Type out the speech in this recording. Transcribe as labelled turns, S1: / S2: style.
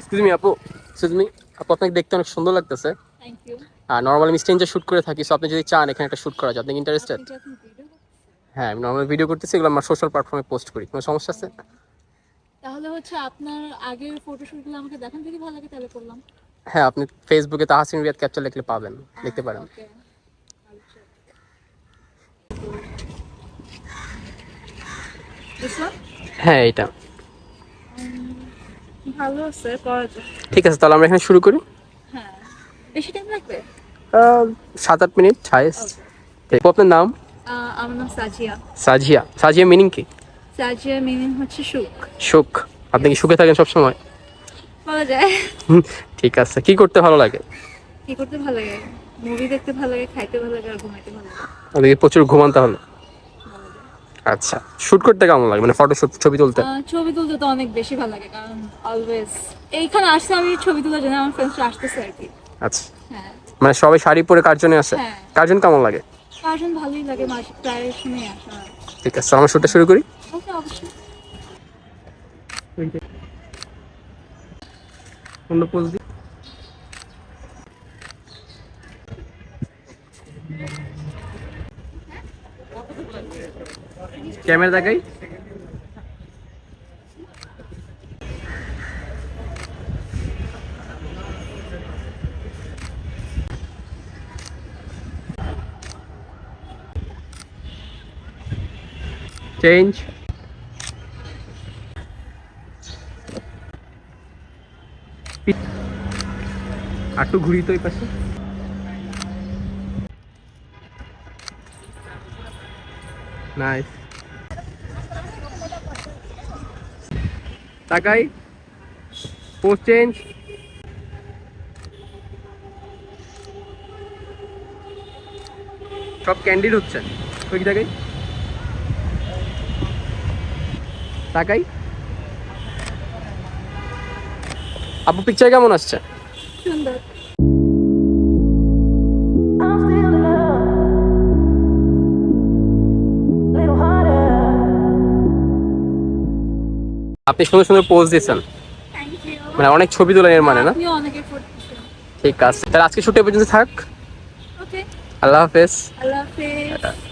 S1: Excuse me আপু, excuse me আপু, আপনাকে দেখতে অনেক সুন্দর লাগতেছে।
S2: Thank you.
S1: আর নর্মালি আমি স্টেঞ্জার শুট করে থাকি, সো আপনি যদি চান এখানে একটা শুট করা যায়, আপনি ইন্টারেস্টেড?
S2: আপনি কি এখন ভিডিও?
S1: হ্যাঁ, আমি নর্মাল ভিডিও করতেছি, এগুলো আমার সোশ্যাল প্ল্যাটফর্মে পোস্ট করি, কোনো সমস্যা আছে?
S2: তাহলে হচ্ছে আপনার আগের ফটোশুটগুলো আমাকে দেখান, যদি ভালো লাগে তাহলে করলাম।
S1: হ্যাঁ, আপনি ফেসবুকে তাহসিন রিয়াদ ক্যাপচার লিখলে পাবেন, দেখতে পারেন।
S2: ওকে।
S1: হ্যাঁ, এটা
S2: ভালো আছে, করা যায়।
S1: ঠিক আছে, তাহলে আমরা এখানে শুরু করি।
S2: হ্যাঁ, বেশি টাইম লাগবে?
S1: 7-8 মিনিট হাইয়েস্ট। আপনার নাম?
S2: আমার নাম সাজিয়া।
S1: সাজিয়া। সাজিয়া মিনিং কি?
S2: সাজিয়া মিনিং হচ্ছে সুখ।
S1: সুখ। আপনি কি সুখে থাকেন সবসময়?
S2: পাওয়া যায়।
S1: ঠিক আছে, কি করতে ভালো লাগে?
S2: কি করতে ভালো লাগে? মুভি দেখতে ভালো লাগে, খাইতে ভালো লাগে, আর ঘুমাইতে ভালো লাগে।
S1: আপনি কি প্রচুর ঘুমান তাহলে? আচ্ছা, শুট করতে কেমন লাগে, মানে ফটো শুট, ছবি তুলতে?
S2: ছবি তুলতে তো অনেক বেশি ভালো লাগে, কারণ অলওয়েজ এইখানে আসছে আমি ছবি তোলার জন্য, আমার ফ্রেন্ডসরা আসতেছে আর কি।
S1: আচ্ছা,
S2: হ্যাঁ।
S1: মানে সবাই শাড়ি পরে কার্জনে আসে?
S2: হ্যাঁ।
S1: কার্জন কেমন লাগে?
S2: কার্জন ভালোই লাগে, মাসে প্রায় সময় আসা হয়।
S1: ঠিক আছে, আমরা শুটটা শুরু করি।
S2: ওকে, অবশ্যই।
S1: অন্য পোজ দিই। ক্যামেরা দেখাই। চেঞ্জ। আর একটু ঘুরি তো এই পাশে। নাইস। তাকাই। Pose change. সব ক্যান্ডিড হচ্ছে। ওই তাকাই। তাকাই। আপু পিকচার কেমন আসছে?
S2: সুন্দর।
S1: আপনি সুন্দর সুন্দর পোজ দিয়েছেন,
S2: থ্যাংক ইউ।
S1: মানে অনেক ছবি তোলেন এর মানে না?
S2: আপনিও অনেক এফোর্ট দিচ্ছেন।
S1: ঠিক আছে, তাহলে আজকে শুটে পর্যন্ত থাক।
S2: ওকে,
S1: আল্লাহ হাফেজ।
S2: আল্লাহ হাফেজ।